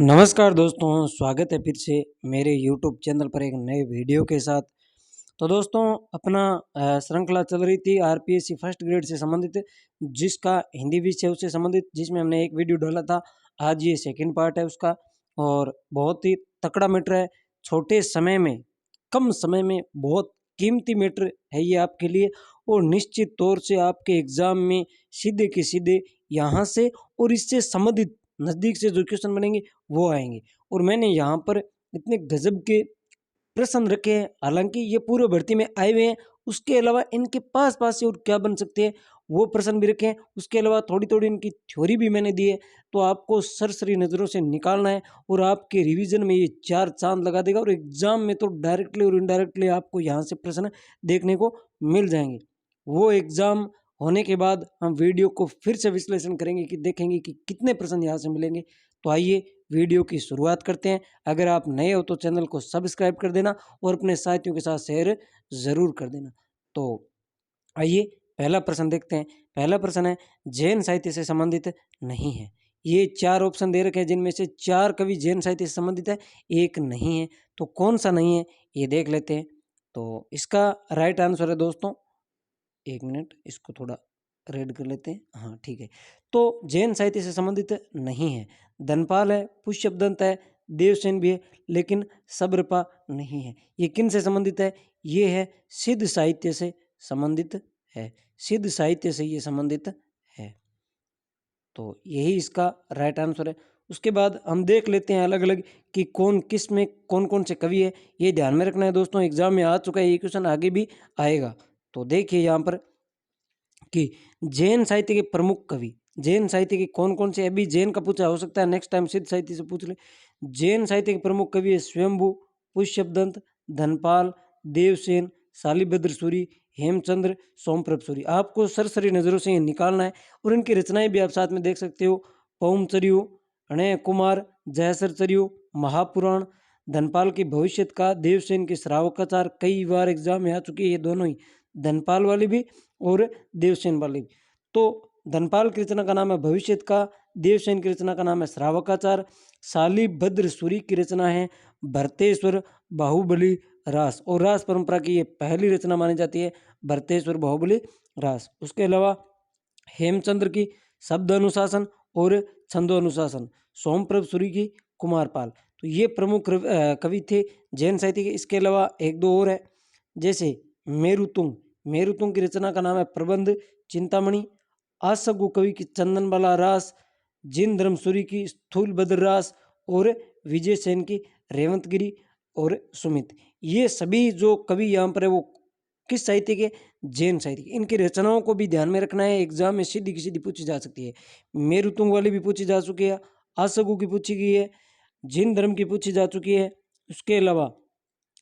नमस्कार दोस्तों, स्वागत है फिर से मेरे यूट्यूब चैनल पर एक नए वीडियो के साथ। तो दोस्तों अपना श्रृंखला चल रही थी आरपीएससी फर्स्ट ग्रेड से संबंधित, जिसका हिंदी विषय उससे संबंधित, जिसमें हमने एक वीडियो डाला था। आज ये सेकंड पार्ट है उसका और बहुत ही तकड़ा मैटर है। छोटे समय में, कम समय में बहुत कीमती मैटर है ये आपके लिए और निश्चित तौर से आपके एग्जाम में सीधे के सीधे यहाँ से और इससे संबंधित नज़दीक से जो क्वेश्चन बनेंगे वो आएंगे। और मैंने यहाँ पर इतने गजब के प्रश्न रखे हैं, हालांकि ये पूर्व भर्ती में आए हुए हैं। उसके अलावा इनके पास पास से और क्या बन सकते हैं वो प्रश्न भी रखे हैं। उसके अलावा थोड़ी थोड़ी इनकी थ्योरी भी मैंने दी है। तो आपको सरसरी नज़रों से निकालना है और आपके रिवीजन में ये चार चांद लगा देगा और एग्जाम में तो डायरेक्टली और इनडायरेक्टली आपको यहाँ से प्रश्न देखने को मिल जाएंगे। वो एग्जाम होने के बाद हम वीडियो को फिर से विश्लेषण करेंगे कि देखेंगे कि कितने प्रश्न यहाँ से मिलेंगे। तो आइए वीडियो की शुरुआत करते हैं। अगर आप नए हो तो चैनल को सब्सक्राइब कर देना और अपने साथियों के साथ शेयर ज़रूर कर देना। तो आइए पहला प्रश्न देखते हैं। पहला प्रश्न है, जैन साहित्य से संबंधित नहीं है। ये चार ऑप्शन दे रखे हैं, जिनमें से चार कवि जैन साहित्य से संबंधित है, एक नहीं है। तो कौन सा नहीं है ये देख लेते हैं। तो इसका राइट आंसर है दोस्तों, एक मिनट इसको थोड़ा रेड कर लेते हैं। हाँ ठीक है। तो जैन साहित्य से संबंधित नहीं है। धनपाल है, पुष्यपदंत है, देवसेन भी है, लेकिन सब्रपा नहीं है। ये किन से संबंधित है? ये है सिद्ध साहित्य से संबंधित है। सिद्ध साहित्य से ये संबंधित है। तो यही इसका राइट आंसर है। उसके बाद हम देख लेते हैं अलग अलग कि कौन किस में कौन कौन से कवि है। ये ध्यान में रखना है दोस्तों, एग्जाम में आ चुका है ये क्वेश्चन, आगे भी आएगा। तो देखिए यहाँ पर कि जैन साहित्य के प्रमुख कवि, जैन साहित्य के कौन कौन से, अभी जैन का पूछा, हो सकता है नेक्स्ट टाइम सिद्ध साहित्य से पूछ ले। जैन साहित्य के प्रमुख कवि है स्वयंभू, पुष्यपदंत, धनपाल, देवसेन, शालिभद्र सूरी, हेमचंद्र, सोमप्रभ सूरी। आपको सरसरी नज़रों से ये निकालना है और इनकी रचनाएं भी आप साथ में देख सकते हो। पौमचर्यु, अणय कुमार, जयसरचर्यु, महापुराण, धनपाल की भविष्यत का, देवसेन की श्रावकाचार, कई बार एग्जाम में आ चुकी है ये दोनों ही, धनपाल वाली भी और देवसेन वाली। तो धनपाल की रचना का नाम है भविष्यत का, देवसेन की रचना का नाम है श्रावकाचार, शालिभद्र सूरी की रचना है भरतेश्वर बाहुबली रास, और रास परंपरा की ये पहली रचना मानी जाती है, भरतेश्वर बाहुबली रास। उसके अलावा हेमचंद्र की शब्द अनुशासन और छंदो अनुशासन, सोमप्रभ सूरी की कुमारपाल। तो ये प्रमुख कवि थे जैन साहित्य के। इसके अलावा एक दो और है, जैसे मेरुतुंग, मेरुतुंग की रचना का नाम है प्रबंध चिंतामणि, आसगु कवि की चंदनबाला रास, जिन धर्मसूरी की स्थूलभद्र रास और विजय सेन की रेवंतगिरी और सुमित। ये सभी जो कवि यहाँ पर है वो किस साहित्य के? जैन साहित्य के। इनकी रचनाओं को भी ध्यान में रखना है, एग्जाम में सीधी की सीधी पूछी जा सकती है। मेरुतुंग वाली भी पूछी जा चुकी है, आसगु की पूछी गई है, जैन धर्म की पूछी जा चुकी है। उसके अलावा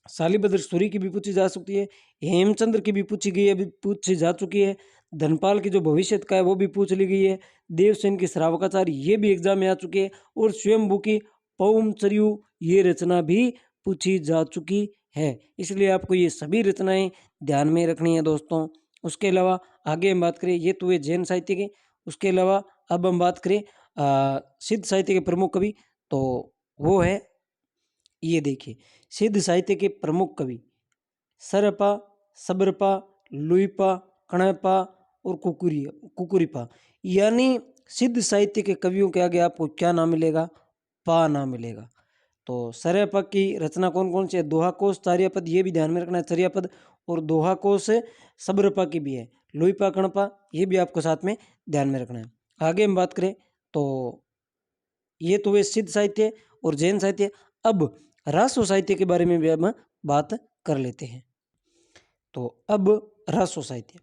शालिभद्र सूरी की भी पूछी जा सकती है, हेमचंद्र की भी पूछी गई है, अभी पूछी जा चुकी है, धनपाल की जो भविष्यत का है वो भी पूछ ली गई है, देवसेन की श्रावकाचार ये भी एग्जाम में आ चुके हैं, और स्वयंभू की पौमचर्यु ये रचना भी पूछी जा चुकी है। इसलिए आपको ये सभी रचनाएं ध्यान में रखनी है दोस्तों। उसके अलावा आगे हम बात करें, ये तो हुए जैन साहित्य के। उसके अलावा अब हम बात करें सिद्ध साहित्य के प्रमुख कवि, तो वो है, ये देखिए सिद्ध साहित्य के प्रमुख कवि सरपा, सबरपा, लुइपा, कणपा और कुकुरिपा। यानी सिद्ध साहित्य के कवियों के आगे आपको क्या नाम मिलेगा? पा नाम मिलेगा। तो सरपा की रचना कौन कौन सी है? दोहा कोश, चार्यापद, ये भी ध्यान में रखना है, चर्यापद और दोहा कोश सबरपा की भी है, लुइपा कणपा ये भी आपको साथ में ध्यान में रखना है। आगे हम बात करें तो ये तो वे सिद्ध साहित्य और जैन साहित्य। अब रासो साहित्य के बारे में भी हम बात कर लेते हैं। तो अब रासो साहित्य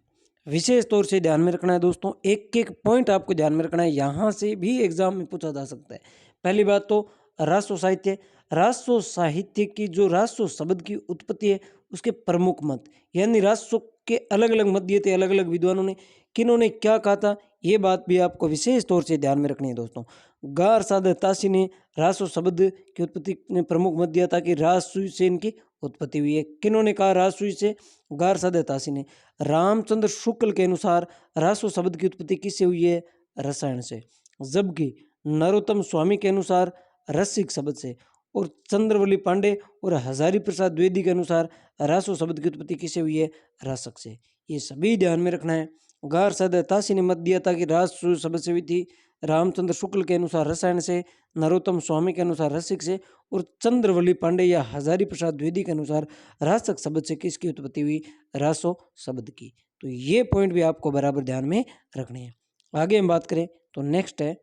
विशेष तौर से ध्यान में रखना है दोस्तों, एक एक पॉइंट आपको ध्यान में रखना है, यहाँ से भी एग्जाम में पूछा जा सकता है। पहली बात तो रासो साहित्य, रासो साहित्य की जो रासो शब्द की उत्पत्ति है उसके प्रमुख मत, यानी रासो के अलग अलग मत दिए थे अलग अलग विद्वानों ने, किन्होंने क्या कहा था, ये बात भी आपको विशेष तौर से ध्यान में रखनी है दोस्तों। गार सादर तासी ने रासो शब्द की उत्पत्ति में प्रमुख मत दिया था कि राजसूय से इनकी उत्पत्ति हुई है। किन्होंने कहा राजसूय से? गार सादर तासी ने। रामचंद्र शुक्ल के अनुसार रासो शब्द की उत्पत्ति किससे हुई है? रसायन से। जबकि नरोत्तम स्वामी के अनुसार रसिक शब्द से, और चंद्रवली पांडे और हजारी प्रसाद द्विवेदी के अनुसार रासो शब्द की उत्पत्ति किससे हुई है? रासक से। ये सभी ध्यान में रखना है। गार सद ताशी ने मत दिया था कि रासु शब्द से हुई थी। रामचंद्र शुक्ल के अनुसार रसायन से, नरोत्तम स्वामी के अनुसार रसिक से, और चंद्रवली पांडे या हजारी प्रसाद द्विवेदी के अनुसार रासक शब्द से किसकी उत्पत्ति हुई? रासो शब्द की। तो ये पॉइंट भी आपको बराबर ध्यान में रखने हैं। आगे हम बात करें तो नेक्स्ट है,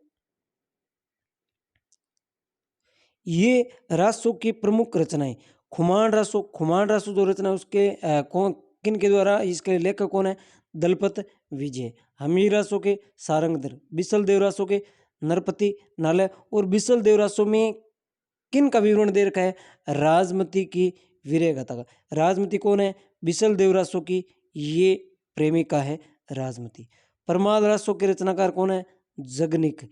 ये रासों की प्रमुख रचनाएं। खुमान रासो जो रचना उसके कौन किन के द्वारा, इसके लेखक कौन है? दलपत विजय। हमीर रासों के सारंगधर, बिसल देव रासों के नरपति नालय, और बिसल देव रासों में किन का विवरण दे रखा है? राजमती की वीर्य गाथा का। राजमती कौन है? बिसल देव रासों की ये प्रेमिका है राजमती। परमाल रासों के रचनाकार कौन है? जगनिक।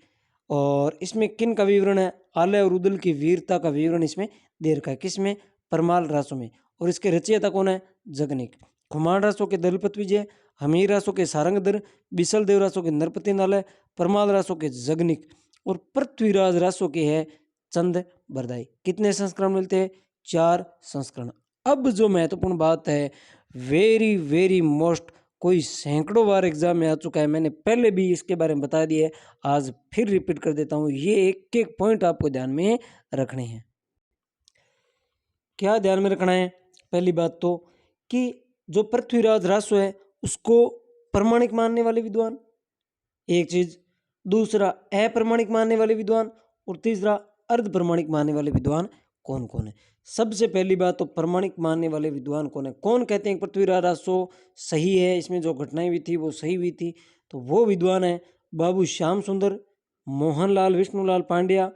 और इसमें किन का विवरण है? आलय और उदल की वीरता का विवरण इसमें दे रखा है। किसमें? परमाल रासों में। और इसके रचयिता कौन है? जगनिक। खुमान रासों के दलपत विजय, हमीर रासों के सारंगधर, बिसल देव रासों के नरपति नालय, परमाल रासों के जगनिक, और पृथ्वीराज रासों के है चंद बरदाई। कितने संस्करण मिलते हैं? 4 संस्करण। अब जो महत्वपूर्ण बात है, वेरी वेरी मोस्ट, कोई सैकड़ों बार एग्जाम में आ चुका है, मैंने पहले भी इसके बारे में बता दिया है, आज फिर रिपीट कर देता हूँ। ये एक एक पॉइंट आपको ध्यान में रखने हैं। क्या ध्यान में रखना है? पहली बात तो कि जो पृथ्वीराज रासो है उसको प्रमाणिक मानने वाले विद्वान, एक चीज। दूसरा अप्रमाणिक मानने वाले विद्वान, और तीसरा अर्ध प्रमाणिक मानने वाले विद्वान कौन कौन है? सबसे पहली बात तो प्रमाणिक मानने वाले विद्वान कौन है? कौन कहते हैं पृथ्वीराज रासो सही है, इसमें जो घटनाएं हुई थी वो सही हुई थी? तो वो विद्वान है बाबू श्याम सुंदर, मोहनलाल विष्णुलाल पांड्या,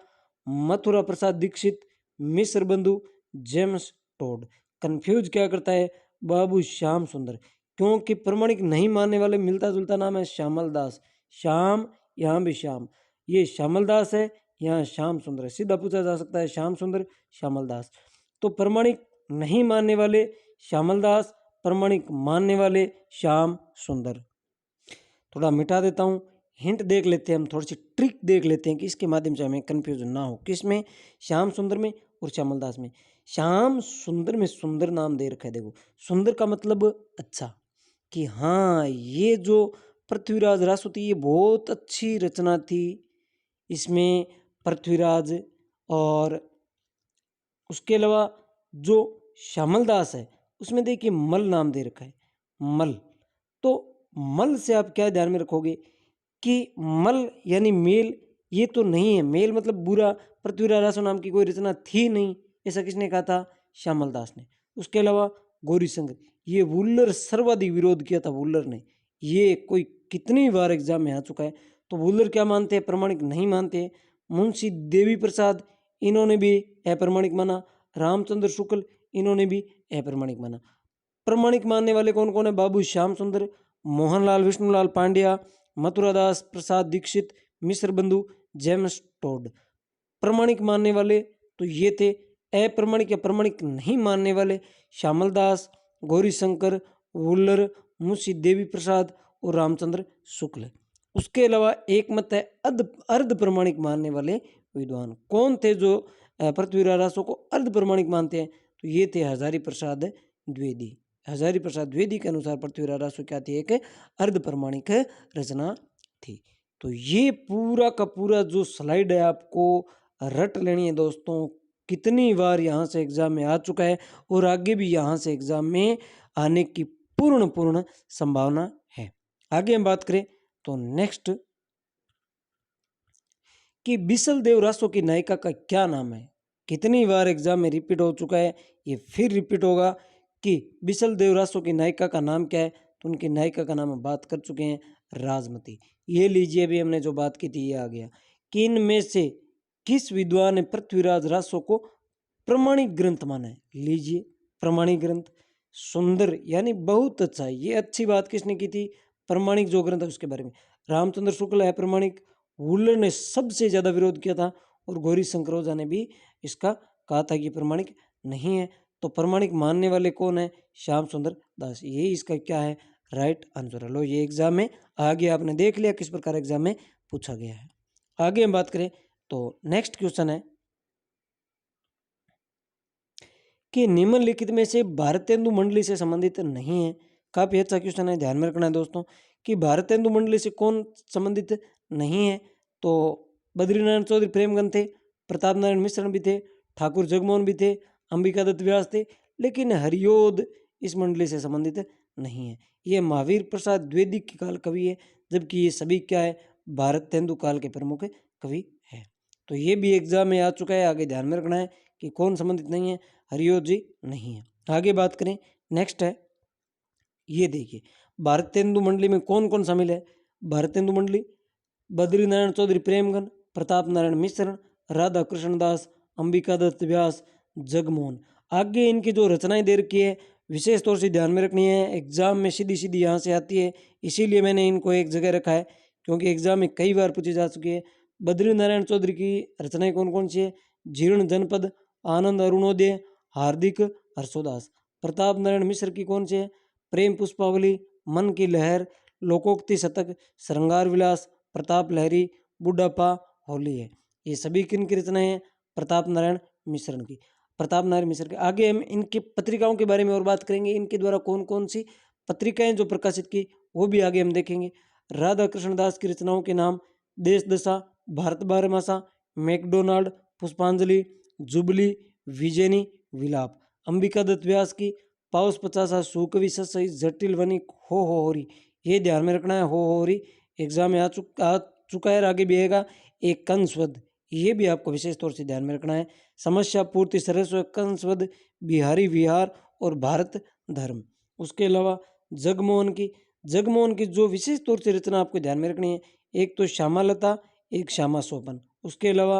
मथुरा प्रसाद दीक्षित, मिश्र बंधु, जेम्स टोड। कंफ्यूज क्या करता है? बाबू श्याम सुंदर, क्योंकि प्रमाणिक नहीं मानने वाले मिलता जुलता नाम है श्यामल दास। श्याम, यहाँ भी श्याम, ये श्यामल दास है, यहाँ श्याम सुंदर है। सीधा पूछा जा सकता है श्याम सुंदर, श्यामल दास। तो प्रमाणिक नहीं मानने वाले श्यामल दास, प्रमाणिक मानने वाले श्याम सुंदर। थोड़ा मिटा देता हूँ, हिंट देख लेते हैं हम, थोड़ी सी ट्रिक देख लेते हैं कि इसके माध्यम से हमें कंफ्यूजन ना हो। किसमें? श्याम सुंदर में और श्यामल दास में। श्याम सुंदर में सुंदर नाम दे रखा है। देखो, सुंदर का मतलब अच्छा, कि हाँ ये जो पृथ्वीराज रासो थी ये बहुत अच्छी रचना थी। इसमें पृथ्वीराज, और उसके अलावा जो श्यामल दास है उसमें देखिए मल नाम दे रखा है, मल। तो मल से आप क्या ध्यान में रखोगे कि मल यानी मेल, ये तो नहीं है। मेल मतलब बुरा, पृथ्वीराज रासो नाम की कोई रचना थी नहीं, ऐसा किसने कहा था? श्यामल दास ने। उसके अलावा गौरी शंकर, ये वुल्लर सर्वाधिक विरोध किया था वुल्लर ने। ये कोई कितनी बार एग्जाम में आ चुका है। तो वुल्लर क्या मानते हैं? प्रमाणिक नहीं मानते। मुंशी देवी प्रसाद, इन्होंने भी अप्रमाणिक माना। रामचंद्र शुक्ल, इन्होंने भी अप्रमाणिक माना। प्रमाणिक मानने वाले कौन कौन है? बाबू श्याम सुंदर, मोहनलाल विष्णुलाल पांड्या, मथुरादास प्रसाद दीक्षित, मिश्र बंधु, जेम्स टोड। प्रमाणिक मानने वाले तो ये थे। अप्रमाणिक या प्रमाणिक नहीं मानने वाले श्यामल दास, गौरी शंकर, वुल्लर, मुंशी देवी प्रसाद और रामचंद्र शुक्ल। उसके अलावा एक मत है अर्ध प्रमाणिक मानने वाले विद्वान। कौन थे जो पृथ्वीराज रासो को अर्ध प्रमाणिक मानते हैं? तो ये थे हजारी प्रसाद द्विवेदी। हजारी प्रसाद द्विवेदी के अनुसार पृथ्वीराज रासो क्या थी? एक अर्ध प्रमाणिक रचना थी। तो ये पूरा का पूरा जो स्लाइड है आपको रट लेनी है दोस्तों। कितनी बार यहाँ से एग्जाम में आ चुका है और आगे भी यहाँ से एग्जाम में आने की पूर्ण संभावना है। आगे हम बात करें तो नेक्स्ट, कि बिसल देव रासो की नायिका का क्या नाम है? कितनी बार एग्जाम में रिपीट हो चुका है, ये फिर रिपीट होगा कि बिसल देव रासो की नायिका का नाम क्या है? तो उनकी नायिका का नाम हम बात कर चुके हैं, राजमती। ये लीजिए, अभी हमने जो बात की थी ये आ गया कि इनमें से किस विद्वान ने पृथ्वीराज रासो को प्रमाणिक ग्रंथ माना है? लीजिए, प्रमाणिक ग्रंथ सुंदर यानी बहुत अच्छा है। ये अच्छी बात किसने की थी? प्रमाणिक जो ग्रंथ है उसके बारे में। रामचंद्र शुक्ल है प्रमाणिक, वुल्लर ने सबसे ज्यादा विरोध किया था, और गौरी शंकर ओझा ने भी इसका कहा था कि प्रमाणिक नहीं है। तो प्रमाणिक मानने वाले कौन है? श्याम सुंदर दास। यही इसका क्या है? राइट आंसर है। लो, ये एग्जाम में आगे आपने देख लिया किस प्रकार एग्जाम में पूछा गया है। आगे हम बात करें तो नेक्स्ट क्वेश्चन है, कि निम्नलिखित में से भारतेंदु मंडली से संबंधित नहीं है। काफी अच्छा क्वेश्चन है, ध्यान में रखना है दोस्तों कि भारतेंदु मंडली से कौन संबंधित नहीं है। तो बद्रीनारायण चौधरी प्रेमगंज थे, प्रताप नारायण मिश्रण भी थे, ठाकुर जगमोहन भी थे, अंबिका दत्त व्यास थे, लेकिन हरियोध इस मंडली से संबंधित नहीं है। ये महावीर प्रसाद द्विवेदी के काल कवि है, जबकि ये सभी क्या है, भारतेंदु काल के प्रमुख कवि है। तो ये भी एग्जाम में आ चुका है, आगे ध्यान में रखना है कि कौन संबंधित नहीं है, हरियोध जी नहीं है। आगे बात करें, नेक्स्ट है, ये देखिए भारतेंदु मंडली में कौन कौन शामिल है। भारतेंदु मंडली बद्रीनारायण चौधरी प्रेमगन, प्रताप नारायण मिश्र, राधा कृष्णदास, अंबिका दत्त व्यास, जगमोहन। आगे इनकी जो रचनाएं दे रखी है विशेष तौर से ध्यान में रखनी है, एग्जाम में सीधी सीधी यहाँ से आती है, इसीलिए मैंने इनको एक जगह रखा है, क्योंकि एग्जाम में कई बार पूछी जा चुकी है। बद्रीनारायण चौधरी की रचनाएं कौन कौन सी है, जीर्ण जनपद, आनंद अरुणोदय, हार्दिक, हर्षोदास। प्रताप नारायण मिश्र की कौन सी है, प्रेम पुष्पावली, मन की लहर, लोकोक्ति शतक, श्रृंगार विलास, प्रताप लहरी, बुढ़ापा, होली है। ये सभी किन की रचनाएं हैं, प्रताप नारायण मिश्रण की, प्रताप नारायण मिश्र की। आगे हम इनकी पत्रिकाओं के बारे में और बात करेंगे, इनके द्वारा कौन कौन सी पत्रिकाएं जो प्रकाशित की वो भी आगे हम देखेंगे। राधा कृष्णदास की रचनाओं के नाम, देश दशा, भारत बारहमासा, मैकडोनाल्ड, पुष्पांजलि, जुबली, विजयनी, विलाप। अंबिका दत्त व्यास की, पाउस पचासा, सुकवि ससई, जटिल वनी, हो री। ये ध्यान में रखना है, हो री एग्जाम में आ चुका है, आगे भी आएगा। एक कंसवद, ये भी आपको विशेष तौर से ध्यान में रखना है। समस्या पूर्ति, सरस्व, कंसवद, बिहारी विहार और भारत धर्म। उसके अलावा जगमोहन की जो विशेष तौर से रचना आपको ध्यान में रखनी है, एक तो श्यामा लता, एक श्यामा सोपन। उसके अलावा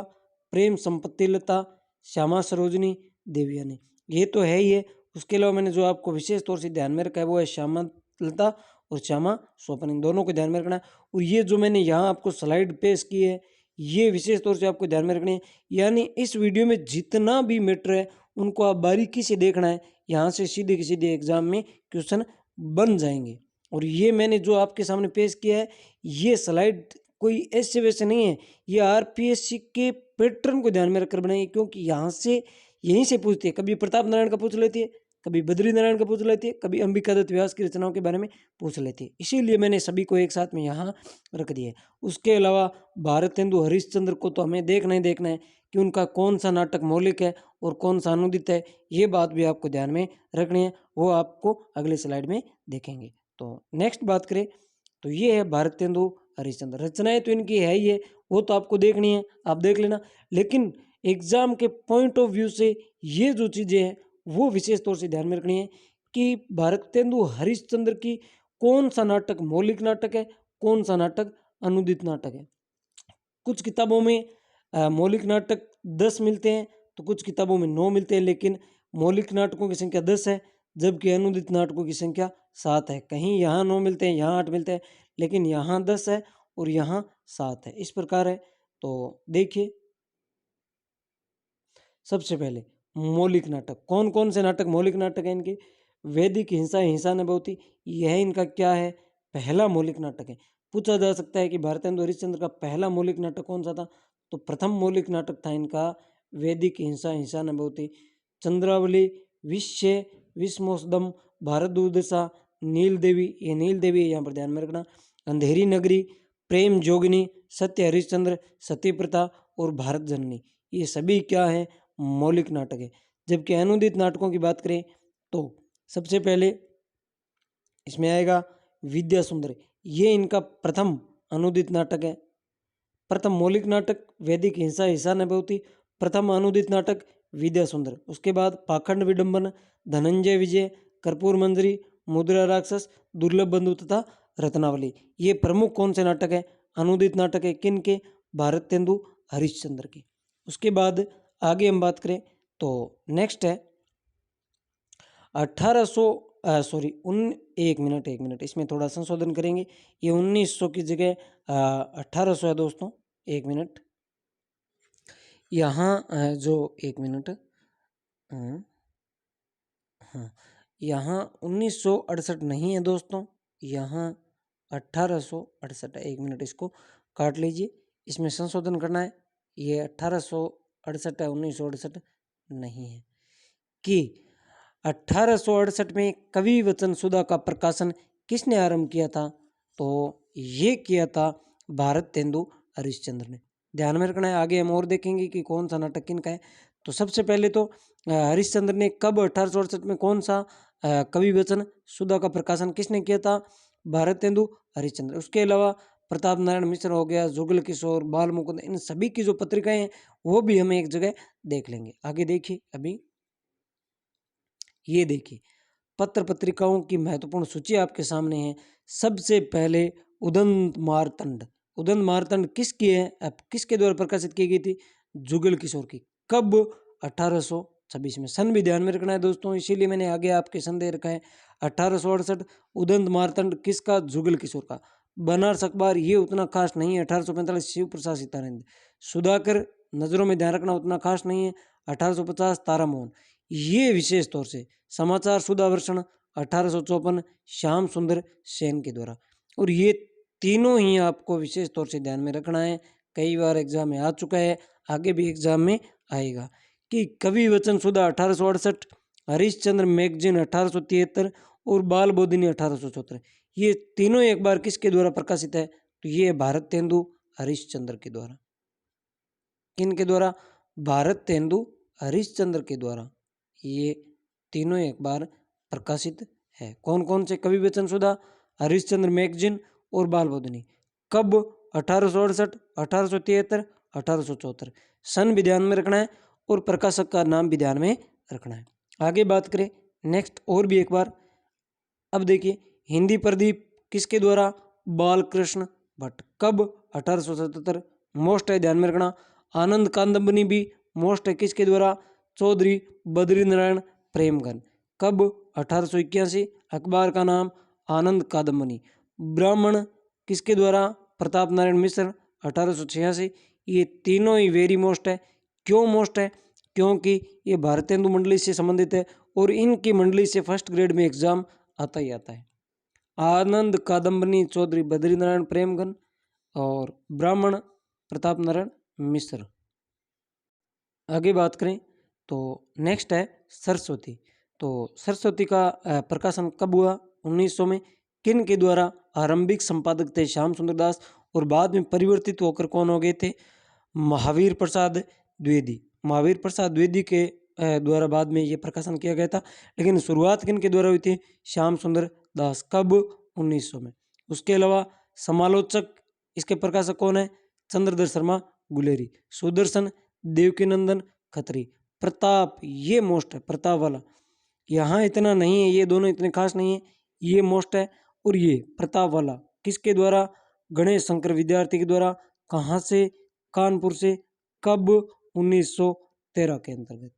प्रेम संपत्ति लता, श्यामा सरोजनी देवयानी, ये तो है ही है। उसके अलावा मैंने जो आपको विशेष तौर से ध्यान में रखा है वो है श्यामा लता और श्यामा सोपन, इन दोनों को ध्यान में रखना है। और ये जो मैंने यहाँ आपको स्लाइड पेश की है ये विशेष तौर से आपको ध्यान में रखनी है, यानी इस वीडियो में जितना भी मैटर है उनको आप बारीकी से देखना है, यहाँ से सीधे के सीधे एग्जाम में क्वेश्चन बन जाएंगे। और ये मैंने जो आपके सामने पेश किया है ये स्लाइड कोई ऐसे वैसे नहीं है, ये आरपीएससी के पैटर्न को ध्यान में रखकर बनाई है, क्योंकि यहाँ से यहीं से पूछती है, कभी प्रताप नारायण का पूछ लेती है, कभी बद्री नारायण का पूछ लेती है, कभी अंबिका दत्त व्यास की रचनाओं के बारे में पूछ लेती है, इसीलिए मैंने सभी को एक साथ में यहाँ रख दिया है। उसके अलावा भारतेंदु हरिश्चंद्र को तो हमें देखना ही देखना है कि उनका कौन सा नाटक मौलिक है और कौन सा अनुदित है, ये बात भी आपको ध्यान में रखनी है, वो आपको अगले स्लाइड में देखेंगे। तो नेक्स्ट बात करें तो ये है भारतेंदु हरिश्चंद्र। रचनाएं तो इनकी है ही है, वो तो आपको देखनी है, आप देख लेना, लेकिन एग्जाम के पॉइंट ऑफ व्यू से ये जो चीज़ें हैं वो विशेष तौर से ध्यान में रखनी है कि भारतेंदु हरिश्चंद्र की कौन सा नाटक मौलिक नाटक है, कौन सा नाटक अनुदित नाटक है। कुछ किताबों में मौलिक नाटक 10 मिलते हैं तो कुछ किताबों में 9 मिलते हैं, लेकिन मौलिक नाटकों की संख्या 10 है जबकि अनुदित नाटकों की संख्या 7 है। कहीं यहाँ 9 मिलते हैं, यहाँ 8 मिलते हैं, लेकिन यहाँ 10 है और यहाँ 7 है, इस प्रकार है। तो देखिए सबसे पहले मौलिक नाटक, कौन कौन से नाटक मौलिक नाटक है इनके, वैदिक हिंसा, हिंसा नभूति, यह इनका क्या है, पहला मौलिक नाटक है। पूछा जा सकता है कि भारतेंदु हरिश्चंद्र का पहला मौलिक नाटक कौन सा था, तो प्रथम मौलिक नाटक था इनका वैदिक हिंसा, हिंसा नभूति। चंद्रावली, विश्व, विश्वमोसदम, भारत दुर्दशा, नील देवी, ये नील देवी है यहाँ पर ध्यान में रखना, अंधेरी नगरी, प्रेम जोगिनी, सत्य हरिश्चंद्र, सती प्रथा और भारत जननी, ये सभी क्या है, मौलिक नाटक है। जबकि अनुदित नाटकों की बात करें तो सबसे पहले इसमें आएगा विद्या सुंदर, ये इनका प्रथम अनुदित नाटक है। प्रथम मौलिक नाटक वैदिक हिंसा, हिंसा नभूति, प्रथम अनुदित नाटक विद्या सुंदर। उसके बाद पाखंड विडंबन, धनंजय विजय, कर्पूर मंजरी, मुद्रा राक्षस, दुर्लभ बंधु तथा रत्नावली, ये प्रमुख कौन से नाटक है, अनुदित नाटक है, किन के, भारतेंदु हरिश्चंद्र के। उसके बाद आगे हम बात करें तो नेक्स्ट है 1800 सॉरी उन एक मिनट इसमें थोड़ा संशोधन करेंगे, ये 1900 की जगह 1800 है दोस्तों, एक मिनट यहाँ जो एक मिनट हाँ, यहाँ 1968 नहीं है दोस्तों, यहाँ 1868 है, एक मिनट इसको काट लीजिए, इसमें संशोधन करना है, ये 1868 है, 1968 नहीं है। कि 1868 में कवि वचन सुधा का प्रकाशन किसने आरंभ किया था? तो ये किया था भारत तेंदु हरिश्चंद्र ने। ध्यान में रखना है। आगे हम और देखेंगे कि कौन सा नाटक किनका है। तो सबसे पहले तो हरिश्चंद्र ने कब 1868 में कौन सा कवि वचन सुधा का प्रकाशन किसने किया था? भारत तेंदु हरिश्चंद्र। उसके अलावा प्रताप नारायण मिश्र हो गया, जुगल किशोर, बाल मुकुंद, इन सभी की जो पत्रिकाएं हैं वो भी हम एक जगह देख लेंगे। आगे देखिए, अभी ये देखिए पत्र पत्रिकाओं की महत्वपूर्ण सूची आपके सामने है। सबसे पहले उदंत मारतंड। उदंत मारतंड किसकी है, अब किसके द्वारा प्रकाशित की गई थी? जुगल किशोर की। कब? 1826 में। सन भी ध्यान में रखना है दोस्तों, इसीलिए मैंने आगे आपके सन दे रखा है। 1868 उदंत मारतंड किसका? जुगल किशोर का। बनारस अखबार ये उतना खास नहीं है। 1845 शिव प्रसाद सीतानंद। सुधाकर नजरों में ध्यान रखना उतना खास नहीं है। 1850 तारामोहन। ये विशेष तौर से समाचार सुधावर्षण 1854 श्याम सुंदर सेन के द्वारा। और ये तीनों ही आपको विशेष तौर से ध्यान में रखना है। कई बार एग्जाम में आ चुका है, आगे भी एग्जाम में आएगा कि कवि वचन सुधा 1868, हरिश्चंद्र मैगजीन 1873 और बाल बोधिनी 1874। ये तीनों एक बार किसके द्वारा प्रकाशित है? तो ये भारत तेंदु हरिश्चंद्र के द्वारा। किन के द्वारा? भारत तेंदु हरिश्चंद्र के द्वारा ये तीनों एक बार प्रकाशित है। कौन कौन से कवि वचन सुधा? हरिश्चंद्र मैगजीन और बाल बोधिनी। कब? 1868, 1873, 1874। सन भी ध्यान में रखना है और प्रकाशक का नाम भी ध्यान में रखना है। आगे बात करें नेक्स्ट और भी एक बार। अब देखिए हिंदी प्रदीप किसके द्वारा? बालकृष्ण भट्ट। कब? 1877। मोस्ट है, ध्यान में रखना। आनंद कादंबनी भी मोस्ट है, किसके द्वारा? चौधरी बद्रीनारायण प्रेमगन। कब? 1881। अखबार का नाम आनंद कादंबनी। ब्राह्मण किसके द्वारा? प्रताप नारायण मिश्र 1886। ये तीनों ही वेरी मोस्ट है। क्यों मोस्ट है? क्योंकि ये भारतेंदु मंडली से संबंधित है और इनकी मंडली से फर्स्ट ग्रेड में एग्जाम आता ही आता है। आनंद कादंबनी चौधरी बद्रीनारायण प्रेमगन और ब्राह्मण प्रताप नारायण मिश्र। आगे बात करें तो नेक्स्ट है सरस्वती। तो सरस्वती का प्रकाशन कब हुआ? 1900 में। किन के द्वारा? आरंभिक संपादक थे श्याम सुंदर दास और बाद में परिवर्तित होकर कौन हो गए थे? महावीर प्रसाद द्विवेदी। महावीर प्रसाद द्विवेदी के द्वारा बाद में ये प्रकाशन किया गया था, लेकिन शुरुआत किन के द्वारा हुई थी? श्याम सुंदर दास। कब? 1900 में। उसके अलावा समालोचक इसके प्रकाशक कौन है? चंद्रधर शर्मा गुलेरी। सुदर्शन देवकीनंदन खत्री। प्रताप ये मोस्ट है, प्रताप वाला यहाँ इतना नहीं है, ये दोनों इतने खास नहीं है, ये मोस्ट है। और ये प्रताप वाला किसके द्वारा? गणेश शंकर विद्यार्थी के द्वारा। कहाँ से? कानपुर से। कब? 1913 के अंतर्गत।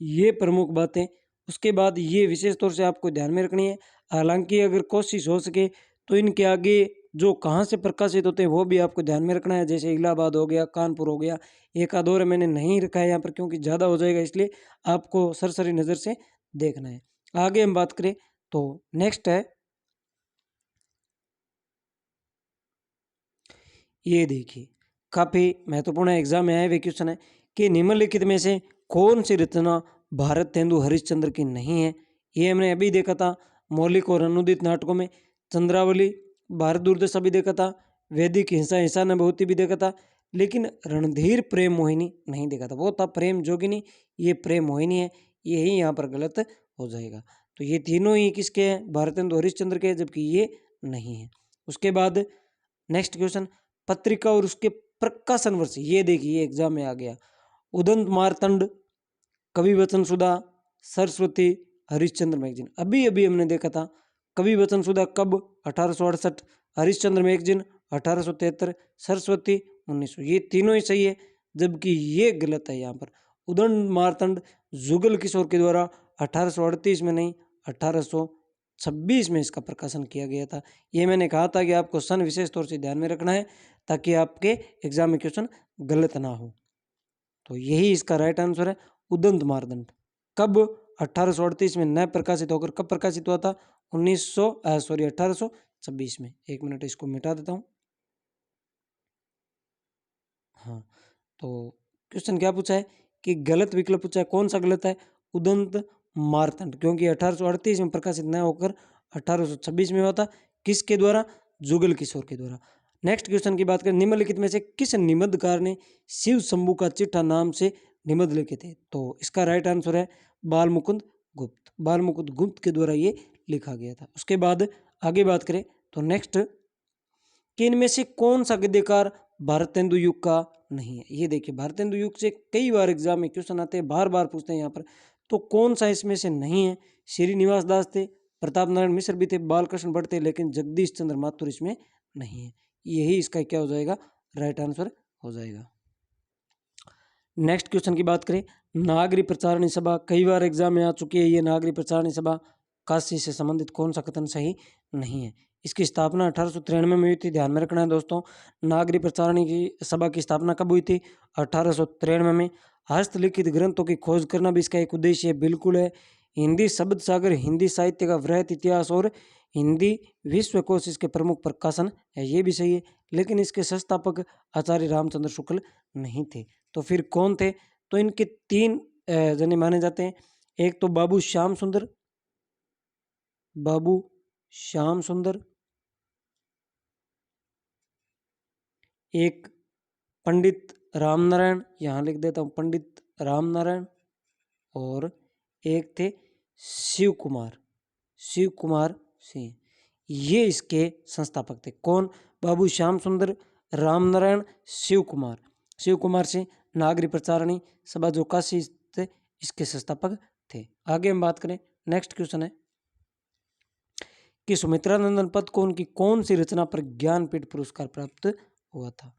ये प्रमुख बातें। उसके बाद ये विशेष तौर से आपको ध्यान में रखनी है। हालांकि अगर कोशिश हो सके तो इनके आगे जो कहाँ से प्रकाशित होते हैं वो भी आपको ध्यान में रखना है। जैसे इलाहाबाद हो गया, कानपुर हो गया। एक आध और मैंने नहीं रखा है यहाँ पर क्योंकि ज़्यादा हो जाएगा, इसलिए आपको सरसरी नज़र से देखना है। आगे हम बात करें तो नेक्स्ट है, ये देखिए काफ़ी महत्वपूर्ण एग्जाम में आए हुए क्वेश्चन है कि निम्नलिखित में से कौन सी रचना भारत तेंदु हरिश्चंद्र की नहीं है? ये हमने अभी देखा था मौलिक और अनुदित नाटकों में। चंद्रावली, भारत दुर्दशा भी देखा था, वैदिक हिंसा ईशानाभूति भी देखा था, लेकिन रणधीर प्रेम मोहिनी नहीं देखा था। वो था प्रेम जोगिनी, ये प्रेम मोहिनी है। यही यहाँ पर गलत हो जाएगा। तो ये तीनों ही किसके हैं? भारत तेंदु हरिश्चंद्र के, जबकि ये नहीं है। उसके बाद नेक्स्ट क्वेश्चन, पत्रिका और उसके प्रकाशन वर्ष। ये देखिए एग्जाम में आ गया। उदंत मार्तंड, कवि वचन सुधा, सरस्वती, हरिश्चंद्र मैगजीन। अभी अभी हमने देखा था कवि वचन सुधा कब? 1868। हरिश्चंद्र मैगजीन 1873। सरस्वती 1900। ये तीनों ही सही है, जबकि ये गलत है। यहाँ पर उदंत मार्तंड जुगल किशोर के द्वारा 1838 में नहीं 1826 में इसका प्रकाशन किया गया था। ये मैंने कहा था कि आपको सन विशेष तौर से ध्यान में रखना है ताकि आपके एग्जाम में क्वेश्चन गलत ना हो। तो यही इसका राइट आंसर है, उदंत मार्तंड। कब? 1838 में नए प्रकाशित होकर कब प्रकाशित हुआ था? 1826 में। एक मिनट इसको मिटा देता हूँ। हाँ, तो क्वेश्चन क्या पूछा है कि गलत विकल्प पूछा है। कौन सा गलत है? उदंत मारतंड, क्योंकि 1838 में प्रकाशित न होकर 1826 में हुआ था। किसके द्वारा? जुगल किशोर के द्वारा। नेक्स्ट क्वेश्चन की बात करें, निम्नलिखित में से किस निबंधकार ने शिव शंभू का चिट्ठा नाम से निबंध लिखे थे? तो इसका राइट आंसर है बाल मुकुंद गुप्त। बाल मुकुंद गुप्त के द्वारा ये लिखा गया था। उसके बाद आगे बात करें तो नेक्स्ट, कि इनमें से कौन सा गद्यकार भारतेंदु युग का नहीं है? ये देखिए, भारतेंदु युग से कई बार एग्जाम में क्वेश्चन आते हैं, बार बार पूछते हैं यहाँ पर। तो कौन सा इसमें से नहीं है? श्रीनिवास दास थे, प्रताप नारायण मिश्र भी थे, बालकृष्ण भट्ट थे, लेकिन जगदीश चंद्र माथुर इसमें नहीं है। यही इसका क्या हो जाएगा? राइट आंसर हो जाएगा। नेक्स्ट क्वेश्चन की बात करें, नागरी प्रचारणी सभा, कई बार एग्जाम में आ चुकी है ये नागरी प्रचारणी सभा, काशी से संबंधित कौन सा कथन सही नहीं है? इसकी स्थापना 1893 में हुई थी, ध्यान में रखना है दोस्तों। नागरी प्रचारणी की सभा की स्थापना कब हुई थी? 1893 में। हस्तलिखित ग्रंथों की खोज करना भी इसका एक उद्देश्य है, बिल्कुल है। हिंदी शब्द सागर, हिंदी साहित्य का वृहत इतिहास और हिंदी विश्वकोश इसके प्रमुख प्रकाशन है, ये भी सही है। लेकिन इसके संस्थापक आचार्य रामचंद्र शुक्ल नहीं थे। तो फिर कौन थे? तो इनके तीन जने माने जाते हैं। एक तो बाबू श्याम सुंदर, बाबू श्याम सुंदर, एक पंडित रामनारायण, यहाँ लिख देता हूँ पंडित रामनारायण, और एक थे शिव कुमार, शिव कुमार सिंह। ये इसके संस्थापक थे। कौन? बाबू श्याम सुंदर, रामनारायण, शिव कुमार। शिव कुमार सिंह नागरी प्रचारणी सभा जो काशी थे इसके संस्थापक थे। आगे हम बात करें, नेक्स्ट क्वेश्चन है कि सुमित्रानंदन पंत को उनकी कौन सी रचना पर ज्ञानपीठ पुरस्कार प्राप्त हुआ था?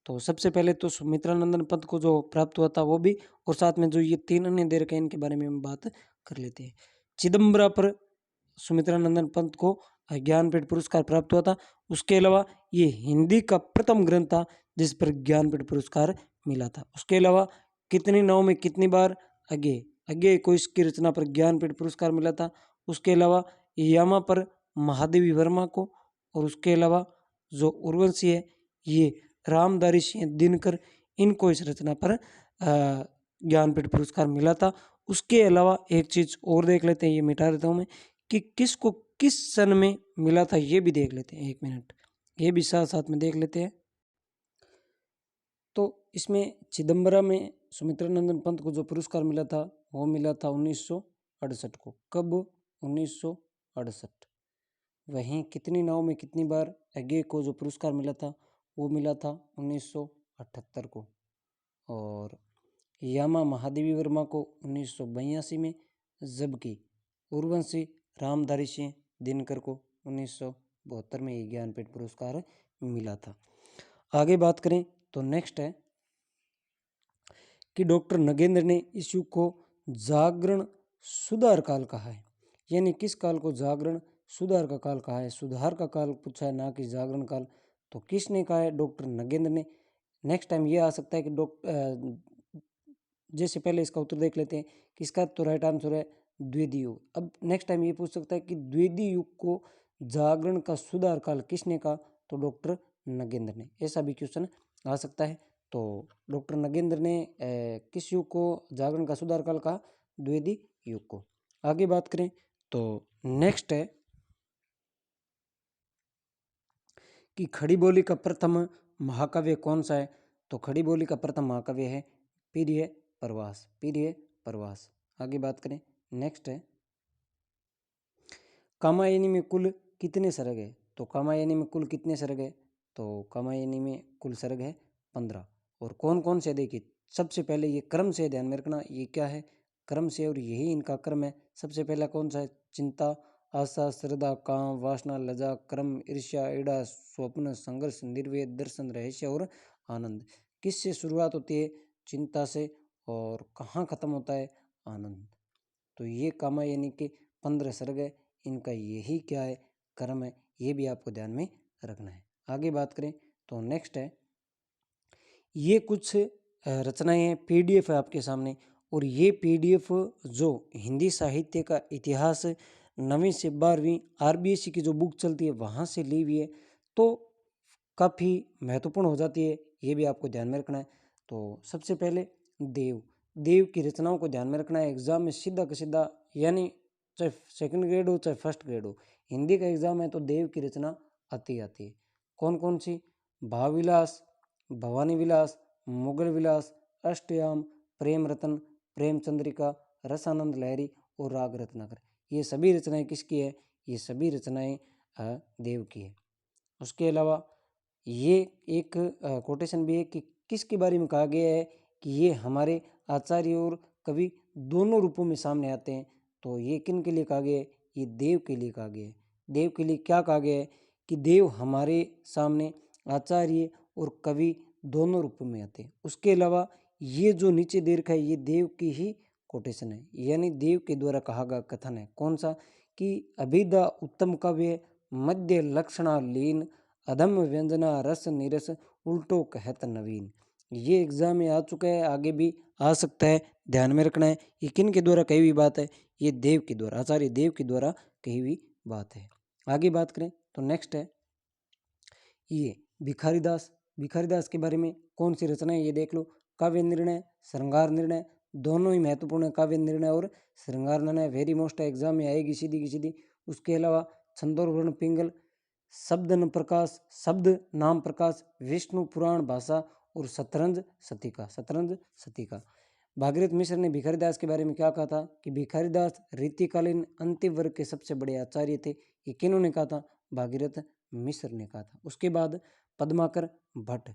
तो सबसे पहले तो सुमित्रानंदन पंत को जो प्राप्त हुआ था वो भी, और साथ में जो ये तीन अन्य दे रखे हैं इनके बारे में हम बात कर लेते हैं। चिदम्बरा पर सुमित्रानंदन पंत को ज्ञानपीठ पुरस्कार प्राप्त हुआ था। उसके अलावा ये हिंदी का प्रथम ग्रंथ था जिस पर ज्ञानपीठ पुरस्कार मिला था। उसके अलावा कितनी नाव में कितनी बार, अज्ञेय, अज्ञेय को इसकी रचना पर ज्ञानपीठ पुरस्कार मिला था। उसके अलावा यामा पर महादेवी वर्मा को, और उसके अलावा जो उर्वशी है ये रामधारी सिंह दिनकर, इनको इस रचना पर ज्ञानपीठ पुरस्कार मिला था। उसके अलावा एक चीज और देख लेते हैं, ये मिटा देता हूँ मैं, कि किसको किस सन में मिला था ये भी देख लेते हैं। 1 मिनट, ये भी साथ साथ में देख लेते हैं। तो इसमें चिदम्बरा में सुमित्रानंदन पंत को जो पुरस्कार मिला था वो मिला था 1968 को। कब? 1968। वहीं कितनी नाव में कितनी बार, अज्ञेय को जो पुरस्कार मिला था वो मिला था 1978 को, और यामा महादेवी वर्मा को 1982 में, जबकि उर्वशी रामधारी सिंह दिनकर को 1972 में ये ज्ञानपीठ पुरस्कार मिला था। आगे बात करें तो नेक्स्ट है कि डॉक्टर नगेंद्र ने इस युग को जागरण सुधार काल कहा है। यानी किस काल को जागरण सुधार का काल कहा है? सुधार का काल पूछा है, ना कि जागरण काल। तो किसने कहा है? डॉक्टर नगेंद्र ने। नेक्स्ट टाइम ये आ सकता है कि जैसे पहले इसका उत्तर देख लेते हैं कि इसका तो राइट आंसर है द्वितीय युग। अब नेक्स्ट टाइम ये पूछ सकता है कि द्वितीय युग को जागरण का सुधार काल किसने कहा? तो डॉक्टर नगेंद्र ने। ऐसा भी क्वेश्चन आ सकता है। तो डॉक्टर नगेंद्र ने किस युग को जागरण का सुधार काल कहा? द्वितीय युग को। आगे बात करें तो नेक्स्ट है कि खड़ी बोली का प्रथम महाकाव्य कौन सा है? तो खड़ी बोली का प्रथम महाकाव्य है पीरिय प्रवास, पीरिय प्रवास। आगे बात करें, नेक्स्ट है कामायनी में कुल कितने सर्ग है? तो कामायनी में कुल कितने सर्ग है? तो कामायनी में कुल सर्ग है 15। और कौन कौन से? देखिए, सबसे पहले ये क्रम से ध्यान में रखना, ये क्या है? क्रम से, और यही इनका क्रम है। सबसे पहला कौन सा है? चिंता, आशा, श्रद्धा, काम, वासना, लज्जा, क्रम, ईर्ष्या, ईड़ा, स्वप्न, संघर्ष, निर्वेद, दर्शन, रहस्य और आनंद। किससे शुरुआत होती है? चिंता से, और कहाँ खत्म होता है? आनंद। तो ये कामायनी के 15 सर्ग है, इनका यही क्या है? क्रम है। ये भी आपको ध्यान में रखना है। आगे बात करें तो नेक्स्ट है, ये कुछ रचनाएं हैं, पीडीएफ है आपके सामने, और ये पीडीएफ जो हिंदी साहित्य का इतिहास 9वीं से 12वीं आरबीएससी की जो बुक चलती है वहाँ से ली हुई है, तो काफ़ी महत्वपूर्ण हो जाती है। ये भी आपको ध्यान में रखना है। तो सबसे पहले देव, देव की रचनाओं को ध्यान में रखना है। एग्जाम में सीधा का सीधा, यानी चाहे सेकंड ग्रेड हो चाहे फर्स्ट ग्रेड हो, हिंदी का एग्जाम है तो देव की रचना आती है। कौन कौन सी? भावविलास, भवानी विलास, मुगल विलास, अष्टयाम, प्रेम रतन, प्रेम चंद्रिका, रसानंद लहरी और राग रत्नाकर। ये सभी रचनाएं किसकी है? ये सभी रचनाएं देव की है। उसके अलावा ये एक कोटेशन भी है कि किसके बारे में कहा गया है कि ये हमारे आचार्य और कवि दोनों रूपों में सामने आते हैं। तो ये किन के लिए कहा गया है? ये देव के लिए कहा गया है। देव के लिए क्या कहा गया है? कि देव हमारे सामने आचार्य और कवि दोनों रूपों में आते हैं। उसके अलावा ये जो नीचे दे रखा है ये देव की ही कोटेशन है, यानी देव के द्वारा कहा गया कथन है। कौन सा? कि अभिधा उत्तम काव्य, मध्य लक्षणा लीन, अधम व्यंजना रस निरस, उल्टो कहत नवीन। ये एग्जाम में आ चुका है, आगे भी आ सकता है, ध्यान में रखना है। ये किन के द्वारा कही हुई बात है? ये देव के द्वारा, आचार्य देव के द्वारा कही हुई बात है। आगे बात करें तो नेक्स्ट है ये भिखारीदास। भिखारीदास के बारे में कौन सी रचना है ये देख लो। काव्य निर्णय, श्रृंगार निर्णय, दोनों ही महत्वपूर्ण है। काव्य निर्णय और श्रृंगार निर्णय वेरी मोस्ट है, एग्जाम में आएगी सीधी की सीधी। उसके अलावा छंदोवर्ण पिंगल, शब्द न प्रकाश, शब्द नाम प्रकाश, विष्णु पुराण भाषा और शतरंज सतिका। शतरंज सतिका। भागीरथ मिश्र ने भिखारीदास के बारे में क्या कहा था? कि भिखारीदास रीतिकालीन अंतिम वर्ग के सबसे बड़े आचार्य थे। ये किन्होंने कहा था? भागीरथ मिश्र ने कहा था। उसके बाद पद्माकर भट्ट।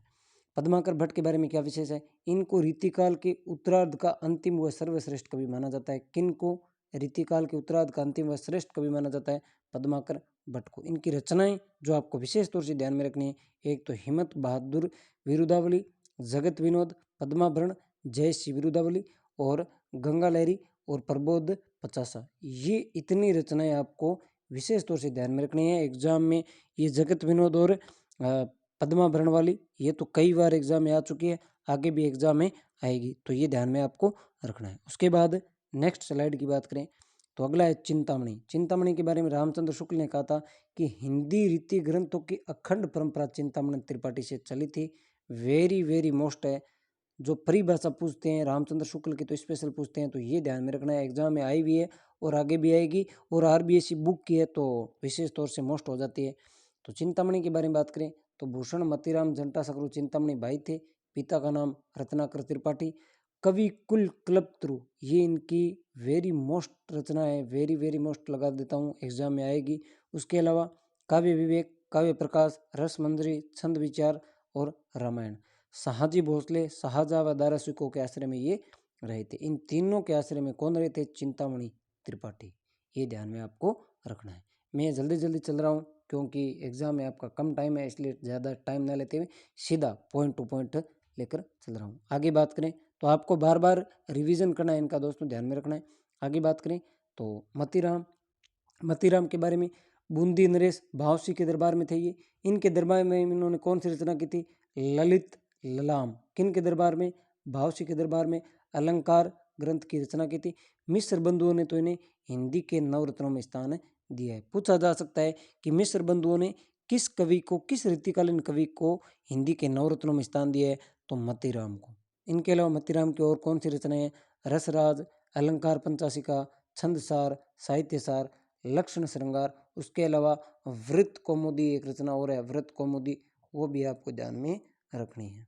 पद्माकर भट्ट के बारे में क्या विशेष है? इनको रीतिकाल के उत्तरार्ध का अंतिम व सर्वश्रेष्ठ कवि माना जाता है। किनको रीतिकाल के उत्तरार्ध का अंतिम व श्रेष्ठ कवि माना जाता है? पद्माकर भट्ट को। इनकी रचनाएं जो आपको विशेष तौर से ध्यान में रखनी है, एक तो हिम्मत बहादुर विरुदावली, जगत विनोद, पद्माभरण, जय श्री विरुदावली और गंगा लहरी और प्रबोध पचासा। ये इतनी रचनाएं आपको विशेष तौर से ध्यान में रखनी है एग्जाम में। ये जगत विनोद और पद्माभरण वाली ये तो कई बार एग्जाम में आ चुकी है, आगे भी एग्जाम में आएगी, तो ये ध्यान में आपको रखना है। उसके बाद नेक्स्ट स्लाइड की बात करें तो अगला है चिंतामणि। चिंतामणि के बारे में रामचंद्र शुक्ल ने कहा था कि हिंदी रीति ग्रंथों की अखंड परंपरा चिंतामणि त्रिपाठी से चली थी। वेरी वेरी मोस्ट है। जो परिभाषा पूछते हैं रामचंद्र शुक्ल की तो स्पेशल पूछते हैं, तो ये ध्यान में रखना है, एग्जाम में आई भी है और आगे भी आएगी, और आरबीएससी बुक की है तो विशेष तौर से मोस्ट हो जाती है। तो चिंतामणि के बारे में बात करें तो भूषण मतीराम जंटा सकरू चिंतामणि भाई थे। पिता का नाम रत्नाकर त्रिपाठी। कवि कुल कल्पतरु, ये इनकी वेरी मोस्ट रचना है, वेरी वेरी मोस्ट लगा देता हूँ, एग्जाम में आएगी। उसके अलावा काव्य विवेक, काव्य प्रकाश, रस मंजरी, छंद विचार और रामायण। शाहजी भोसले, शाहजहाँ व दारा सिकों के आश्रय में ये रहे थे। इन तीनों के आश्रय में कौन रहे थे? चिंतामणि त्रिपाठी। ये ध्यान में आपको रखना है। मैं जल्दी जल्दी चल रहा हूँ क्योंकि एग्जाम में आपका कम टाइम है, इसलिए ज़्यादा टाइम ना लेते हुए सीधा पॉइंट टू पॉइंट लेकर चल रहा हूँ। आगे बात करें तो आपको बार बार रिवीजन करना है इनका दोस्तों, ध्यान में रखना है। आगे बात करें तो मतीराम। मतीराम के बारे में बूंदी नरेश भावसी के दरबार में थे ये। इनके दरबार में इन्होंने कौन सी रचना की थी? ललित ललाम। किन के दरबार में? भावसी के दरबार में अलंकार ग्रंथ की रचना की थी। मिश्र बंधुओं ने तो इन्हें हिंदी के नवरत्नों में स्थान दिया है। पूछा जा सकता है कि मिश्र बंधुओं ने किस कवि को, किस रीतिकालीन कवि को हिंदी के नवरत्नों में स्थान दिया है? तो मतीराम को। इनके अलावा मतीराम की और कौन सी रचनाएं हैं? रसराज, अलंकार पंचाशिका, छंदसार, साहित्यसार, लक्षण श्रृंगार। उसके अलावा वृत्त कौमुदी एक रचना और है, वृत्त कौमुदी, वो भी आपको ध्यान में रखनी है।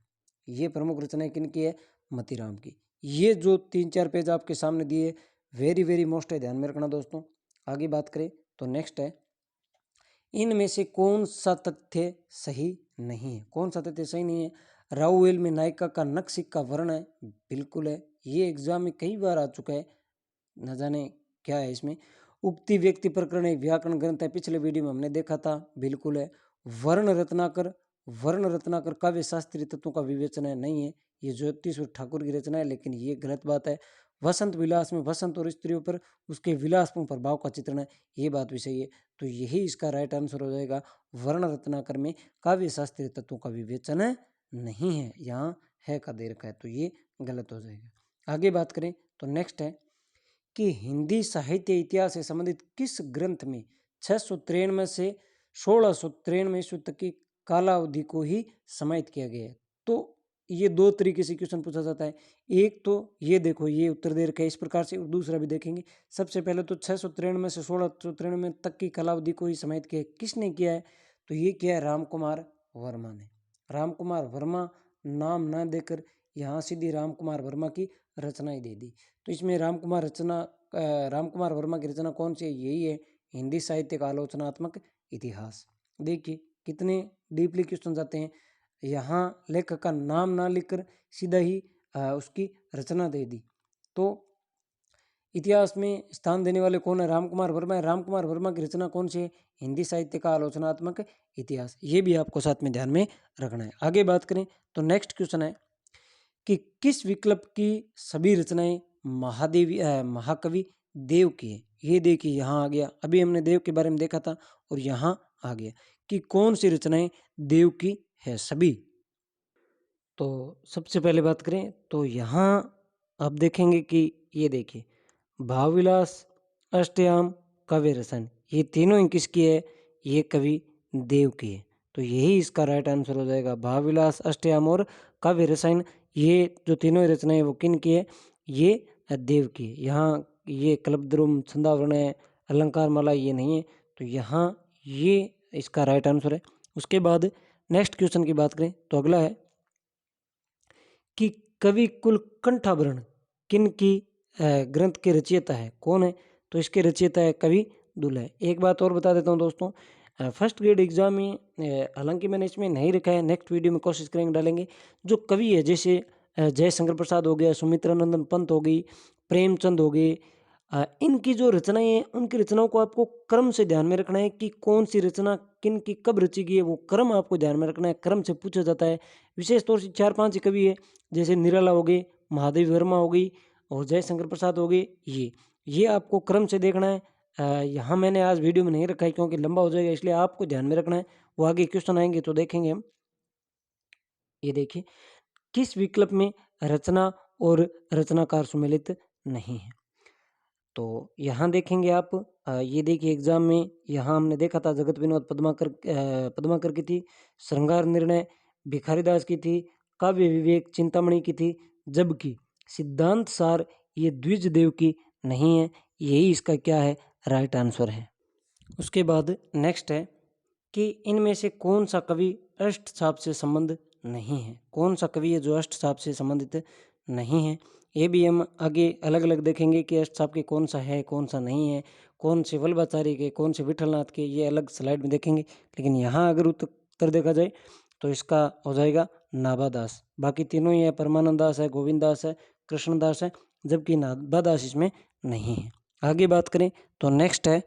ये प्रमुख रचनाएं किनकी है? मतीराम की। ये जो 3-4 पेज आपके सामने दिए वेरी वेरी मोस्ट है, ध्यान में रखना दोस्तों। आगे बात करें तो नेक्स्ट है इनमें से कौन सा तथ्य सही नहीं है? कौन सा तथ्य सही नहीं है? राउएल में नायिका का नक्सिक का वर्ण है, बिल्कुल है। ये एग्जाम में कई बार आ चुका है, न जाने क्या है इसमें। उक्ति व्यक्ति प्रकरण एक व्याकरण ग्रंथ है, पिछले वीडियो में हमने देखा था, बिल्कुल है। वर्ण रत्नाकर, वर्ण रत्नाकर काव्य शास्त्रीय तत्वों का विवेचन है, नहीं है। ये ज्योतिष ठाकुर की रचना है, लेकिन ये गलत बात है। वसंत विलास में वसंत और स्त्रियों पर उसके विलासपूर्ण प्रभाव का चित्रण है, ये बात भी सही है। तो यही इसका राइट आंसर हो जाएगा। वर्ण रत्नाकर में काव्य शास्त्रीय तत्वों का विवेचन नहीं है, यहाँ है का दे रखा है, तो ये गलत हो जाएगा। आगे बात करें तो नेक्स्ट है कि हिंदी साहित्य इतिहास से संबंधित किस ग्रंथ में 693 से 1693 ईस्वी तक की कालावधि को ही समाहित किया गया है? तो ये दो तरीके से क्वेश्चन पूछा जाता है। एक तो ये देखो, ये उत्तर दे रखा है इस प्रकार से, और दूसरा भी देखेंगे। सबसे पहले तो 693 से 1693 तक की कालावधि को ही समाहित किया, किसने किया है? तो ये किया है राम कुमार वर्मा ने। राम कुमार वर्मा नाम ना देकर यहाँ सीधी राम कुमार वर्मा की रचनाएं दे दी। तो इसमें राम कुमार वर्मा की रचना कौन सी है? यही है हिंदी साहित्य का आलोचनात्मक इतिहास। देखिए कितने डीपली क्वेश्चन जाते हैं। यहाँ लेखक का नाम ना लिखकर सीधा ही उसकी रचना दे दी। तो इतिहास में स्थान देने वाले कौन है? राम कुमार वर्मा है। राम कुमार वर्मा की रचना कौन सी है? हिंदी साहित्य का आलोचनात्मक इतिहास। ये भी आपको साथ में ध्यान में रखना है। आगे बात करें तो नेक्स्ट क्वेश्चन है कि किस विकल्प की सभी रचनाएं महाकवि देव की है? ये देखिए यहाँ आ गया, अभी हमने देव के बारे में देखा था और यहाँ आ गया कि कौन सी रचनाएं देव की है सभी। तो सबसे पहले बात करें तो यहाँ आप देखेंगे कि ये देखिए भावविलास, अष्टयाम, काव्य रसन, ये तीनों ही किसकी है? ये कवि देव की है। तो यही इसका राइट आंसर हो जाएगा। भावविलास, अष्टयाम और काव्य रसायन, ये जो तीनों ही रचनाएं वो किन की है? ये देव की है। यहाँ ये कल्पद्रुम, छंदावरण, अलंकार माला ये नहीं है। तो यहाँ ये इसका राइट आंसर है। उसके बाद नेक्स्ट क्वेश्चन की बात करें तो अगला है कि कवि कुलकंठाभरण किन की ग्रंथ के रचयिता है? कौन है? तो इसके रचयिता है कवि दुल्हा। एक बात और बता देता हूँ दोस्तों, फर्स्ट ग्रेड एग्जाम में हालांकि मैंने इसमें नहीं रखा है, नेक्स्ट वीडियो में कोशिश करेंगे डालेंगे। जो कवि है जैसे जयशंकर प्रसाद हो गया, सुमित्रानंदन पंत हो गई, प्रेमचंद हो गए, इनकी जो रचनाएं हैं उनकी रचनाओं को आपको क्रम से ध्यान में रखना है कि कौन सी रचना किन की कब रची गई है, वो क्रम आपको ध्यान में रखना है। क्रम से पूछा जाता है। विशेष तौर से 4-5 कवि है जैसे निराला हो गए, महादेवी वर्मा हो गई और जयशंकर प्रसाद हो गए। ये आपको क्रम से देखना है। यहाँ मैंने आज वीडियो में नहीं रखा है क्योंकि लंबा हो जाएगा, इसलिए आपको ध्यान में रखना है। वो आगे क्वेश्चन आएंगे तो देखेंगे हम। ये देखिए किस विकल्प में रचना और रचनाकार सम्मिलित नहीं है? तो यहाँ देखेंगे आप, ये देखिए एग्जाम में यहाँ हमने देखा था जगत विनोद पद्माकर की थी, श्रृंगार निर्णय भिखारीदास की थी, काव्य विवेक चिंतामणि की थी, जबकि सिद्धांत सार ये द्विजदेव की नहीं है। यही इसका क्या है? राइट आंसर है। उसके बाद नेक्स्ट है कि इनमें से कौन सा कवि अष्टछाप से संबंध नहीं है? कौन सा कवि है जो अष्टछाप से संबंधित नहीं है? ये भी हम आगे अलग अलग देखेंगे कि अष्टछाप के कौन सा है कौन सा नहीं है, कौन से वल्लभाचार्य के कौन से विठलनाथ के, ये अलग स्लाइड में देखेंगे। लेकिन यहाँ अगर उत्तर देखा जाए तो इसका हो जाएगा नाभादास। बाकी तीनों ही है, परमानंद दास है, गोविंद दास है, कृष्णदास है, जबकि नाभादास इसमें नहीं है। आगे बात करें तो नेक्स्ट है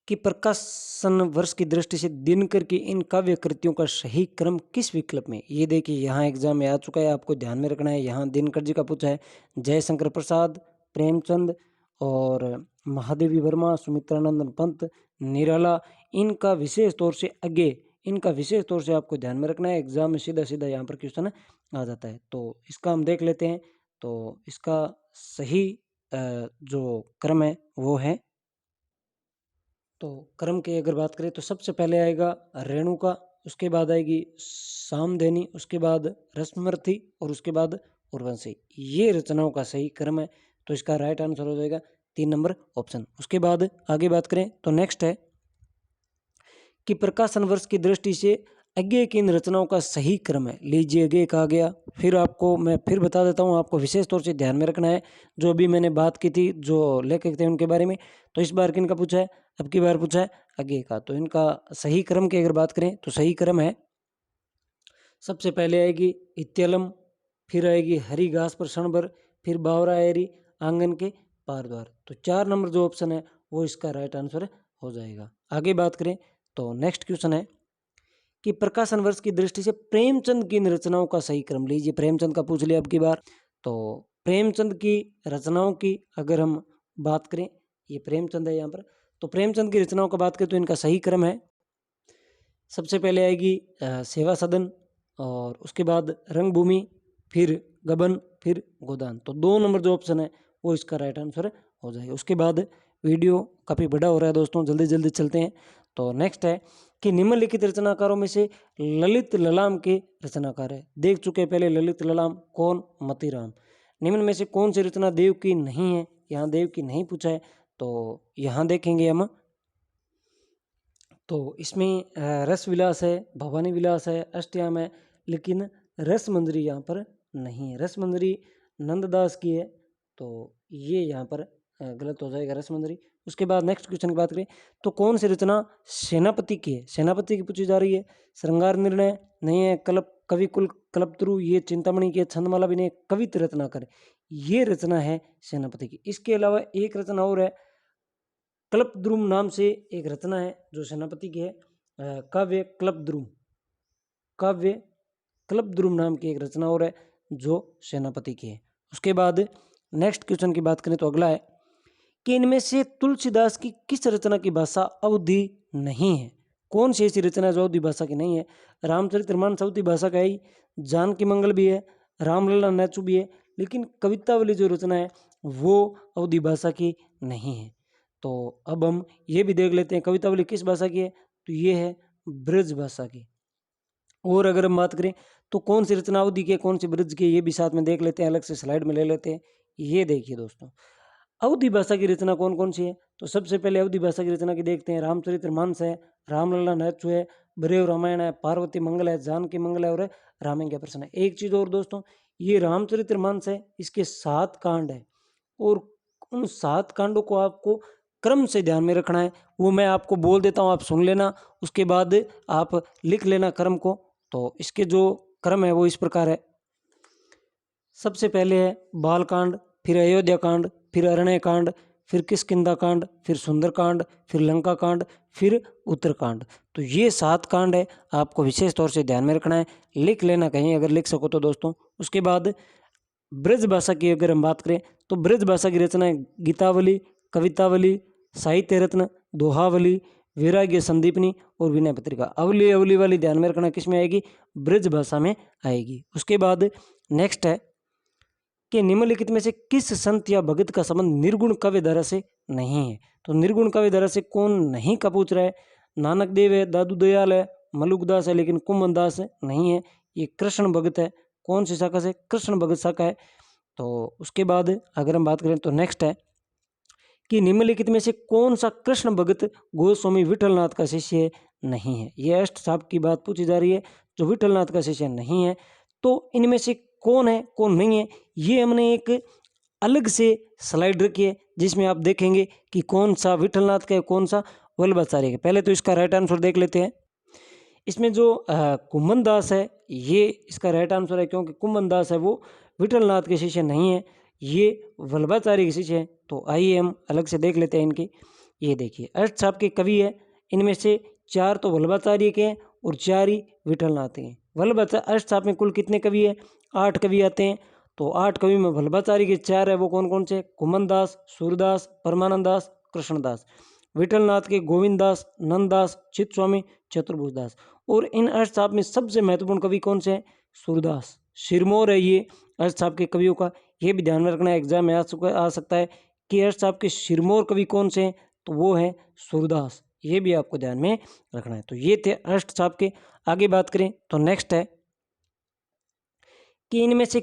कि प्रकाशन वर्ष की दृष्टि से दिनकर की इन काव्य कृतियों का सही क्रम किस विकल्प में? ये देखिए यहाँ एग्जाम में आ चुका है, आपको ध्यान में रखना है। यहाँ दिनकर जी का पूछा है, जयशंकर प्रसाद, प्रेमचंद और महादेवी वर्मा, सुमित्रानंदन पंत, निराला, इनका विशेष तौर से आगे, इनका विशेष तौर से आपको ध्यान में रखना है। एग्जाम में सीधा सीधा यहाँ पर क्वेश्चन आ जाता है। तो इसका हम देख लेते हैं। तो इसका सही जो क्रम है वो है, तो क्रम की अगर बात करें तो सबसे पहले आएगा रेणुका, उसके बाद आएगी सामधेनी, उसके बाद रसमर्थी और उसके बाद उर्वशी। ये रचनाओं का सही क्रम है। तो इसका राइट आंसर हो जाएगा 3 नंबर ऑप्शन। उसके बाद आगे बात करें तो नेक्स्ट है कि प्रकाशन वर्ष की दृष्टि से आगे की इन रचनाओं का सही क्रम है। लीजिए आगे कहा गया, फिर आपको मैं फिर बता देता हूँ, आपको विशेष तौर से ध्यान में रखना है। जो अभी मैंने बात की थी जो लेखक थे उनके बारे में, तो इस बार किन का पूछा है? अब की बार पूछा है आगे का। तो इनका सही क्रम की अगर बात करें तो सही क्रम है, सबसे पहले आएगी इत्यलम, फिर आएगी हरी घास पर क्षणभर, फिर बावरा एरी, आंगन के पार द्वार। तो 4 नंबर जो ऑप्शन है वो इसका राइट आंसर हो जाएगा। आगे बात करें तो नेक्स्ट क्वेश्चन है कि प्रकाशन वर्ष की दृष्टि से प्रेमचंद की इन रचनाओं का सही क्रम। लीजिए प्रेमचंद का पूछ लिया अब की बार। तो प्रेमचंद की रचनाओं की अगर हम बात करें, ये प्रेमचंद है यहाँ पर, तो प्रेमचंद की रचनाओं का बात करें तो इनका सही क्रम है, सबसे पहले आएगी सेवा सदन और उसके बाद रंगभूमि, फिर गबन, फिर गोदान। तो 2 नंबर जो ऑप्शन है वो इसका राइट आंसर हो जाएगा। उसके बाद वीडियो काफ़ी बड़ा हो रहा है दोस्तों, जल्दी जल्दी चलते हैं। तो नेक्स्ट है कि निम्नलिखित रचनाकारों में से ललित ललाम के रचनाकार है। देख चुके हैं पहले ललित ललाम कौन, मतीराम। निम्न में से कौन सी रचना देव की नहीं है, यहाँ देव की नहीं पूछा है, तो यहाँ देखेंगे हम। तो इसमें रस विलास है, भवानी विलास है, अष्टयाम है, लेकिन रस मंजरी यहाँ पर नहीं है। रस मंजरी नंददास की है, तो ये यहाँ पर गलत हो जाएगा रस मंजरी। उसके बाद नेक्स्ट क्वेश्चन की बात करें तो कौन सी रचना सेनापति की है, सेनापति की पूछी जा रही है। श्रृंगार निर्णय नहीं है, कवि कुल कल्पतरु, ये चिंतामणि की, छंदमाला भी नहीं, कवित रत्नाकर, ये रचना है सेनापति की। इसके अलावा एक रचना और है, कल्पद्रुम नाम से एक रचना है जो सेनापति की है, काव्य कल्पद्रुम, काव्य कल्पद्रुम नाम की एक रचना और है जो सेनापति की है। उसके बाद नेक्स्ट क्वेश्चन की बात करें तो अगला है कि इनमें से तुलसीदास की किस रचना की भाषा अवधी नहीं है। कौन सी ऐसी रचना है जो अवधी भाषा की नहीं है। रामचरितमानस अवधी भाषा का है, जानकी मंगल भी है, रामलला नेचू भी है, लेकिन कवितावली जो रचना है वो अवधी भाषा की नहीं है। तो अब हम ये भी देख लेते हैं कवितावली किस भाषा की है, तो ये है ब्रज भाषा की। और अगर हम बात करें तो कौन सी रचना अवधी की, कौन सी ब्रज की, ये भी साथ में देख लेते हैं, अलग से स्लाइड में ले लेते हैं। ये देखिए दोस्तों, अवधी भाषा की रचना कौन कौन सी है, तो सबसे पहले अवधी भाषा की रचना की देखते हैं। रामचरितमानस है, रामलला नेचू है, बरेव रामायण है, पार्वती मंगल है, जानकी मंगल है और रामायण प्रश्न है। एक चीज और दोस्तों, ये रामचरितमानस है, इसके 7 कांड है और उन 7 कांडों को आपको क्रम से ध्यान में रखना है। वो मैं आपको बोल देता हूँ, आप सुन लेना, उसके बाद आप लिख लेना क्रम को। तो इसके जो क्रम है वो इस प्रकार है। सबसे पहले है बालकांड, फिर अयोध्या कांड, फिर अरण्य कांड, फिर किष्किंधा कांड, फिर सुंदरकांड, फिर लंका कांड, फिर उत्तरकांड। तो ये 7 कांड है, आपको विशेष तौर से ध्यान में रखना है, लिख लेना कहीं अगर लिख सको तो दोस्तों। उसके बाद ब्रज भाषा की अगर हम बात करें तो ब्रज भाषा की रचना है गीतावली, कवितावली, साहित्य रत्न, दोहावली, वैराग्य संदीपनी और विनय पत्रिका। अवली अवली वाली ध्यान में रखना किस में आएगी, ब्रज भाषा में आएगी। उसके बाद नेक्स्ट है कि निम्नलिखित में से किस संत या भगत का संबंध निर्गुण काव्य धारा से नहीं है। तो निर्गुण काव्य धारा से कौन नहीं का पूछ रहा है। नानक देव है, दादू दयाल है, मलुकदास है, लेकिन कुमन दास नहीं है। ये कृष्ण भगत है, कौन सी शाखा से, कृष्ण भगत शाखा है। तो उसके बाद अगर हम बात करें तो नेक्स्ट है कि निम्नलिखित में से कौन सा कृष्ण भगत गोस्वामी विठलनाथ का शिष्य नहीं है। यह अष्ट साहब की बात पूछी जा रही है जो विठलनाथ का शिष्य नहीं है। तो इनमें से कौन है कौन नहीं है, ये हमने एक अलग से स्लाइड रखी है जिसमें आप देखेंगे कि कौन सा विठलनाथ का है, कौन सा वल्लभाचार्य का। पहले तो इसका राइट आंसर देख लेते हैं। इसमें जो कुमन दास है ये इसका राइट आंसर है, क्योंकि कुमन दास है वो विठलनाथ के शिष्य नहीं है, ये वल्लभाचार्य के शिष्य है। तो आइए हम अलग से देख लेते हैं इनके। ये देखिए अष्ट साहब के कवि है, इनमें से 4 तो वल्लभाचार्य के हैं और 4 ही विठलनाथ के हैं। वल्लभाचार्य अष्ट साहब में कुल कितने कवि है, 8 कवि आते हैं। तो 8 कवि में वल्लभाचार्य के 4 है, वो कौन कौन से, कुमन दास, सूरदास, परमानंद दास, कृष्णदास। विठलनाथ के गोविंद दास, नंददास, चित्त स्वामी, चतुर्भुज दास। और इन अष्ट साहब में सबसे महत्वपूर्ण कवि कौन से हैं, सूरदास। सिरमौर है ये अष्ट साहब के कवियों का, ये भी ध्यान में रखना है, एग्जाम में आ सकता है कि अष्ट साहब के सिरमौर कवि कौन से हैं, तो वो है सूरदास। ये भी आपको ध्यान में रखना है। तो ये थे अष्ट साहब के। आगे बात करें तो नेक्स्ट है कि इनमें से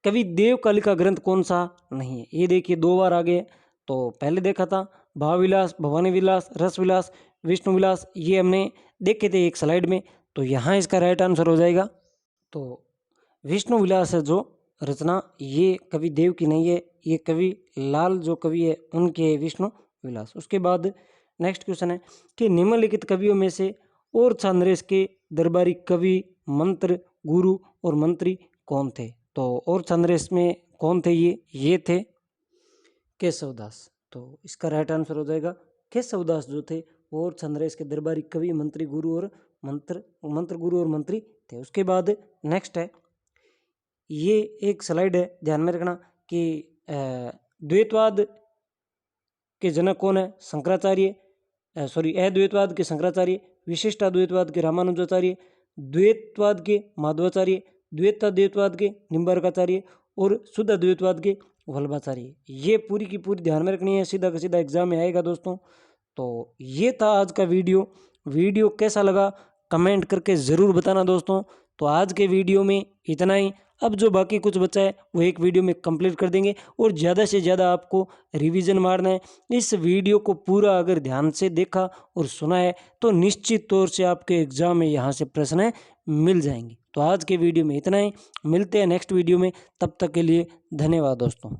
कवि देवकाली का ग्रंथ कौन सा नहीं है। ये देखिए 2 बार आ गए। तो पहले देखा था भाव विलास, भवानी विलास, रस विलास, विष्णु विलास, ये हमने देखे थे एक स्लाइड में। तो यहाँ इसका राइट आंसर हो जाएगा। तो विष्णु विलास है जो रचना, ये कवि देव की नहीं है, ये कवि लाल जो कवि है उनके विष्णु विलास। उसके बाद नेक्स्ट क्वेश्चन है कि निम्नलिखित कवियों में से और छांदरेश के दरबारी कवि, मंत्र, गुरु और मंत्री कौन थे। तो और छांदरेश में कौन थे, ये थे केशवदास। तो इसका राइट आंसर हो जाएगा केशवदास जो थे और छांदरेश के दरबारी कवि, मंत्री, गुरु और मंत्र गुरु और मंत्री थे। उसके बाद नेक्स्ट है, ये एक स्लाइड है, ध्यान में रखना कि द्वैतवाद के जनक कौन है, शंकराचार्य, अद्वैतवाद के शंकराचार्य, विशिष्टाद्वैतवाद के रामानुजाचार्य, द्वैतवाद के माधवाचार्य, द्वैतवाद के निम्बार्काचार्य और शुद्ध अद्वैतवाद के वल्लभाचार्य। ये पूरी की पूरी ध्यान में रखनी है, सीधा का सीधा एग्जाम में आएगा दोस्तों। तो ये था आज का वीडियो कैसा लगा कमेंट करके ज़रूर बताना दोस्तों। तो आज के वीडियो में इतना ही। अब जो बाकी कुछ बचा है वो एक वीडियो में कंप्लीट कर देंगे और ज़्यादा से ज़्यादा आपको रिवीजन मारना है। इस वीडियो को पूरा अगर ध्यान से देखा और सुना है तो निश्चित तौर से आपके एग्जाम में यहाँ से प्रश्न मिल जाएंगे। तो आज के वीडियो में इतना ही, मिलते हैं नेक्स्ट वीडियो में, तब तक के लिए धन्यवाद दोस्तों।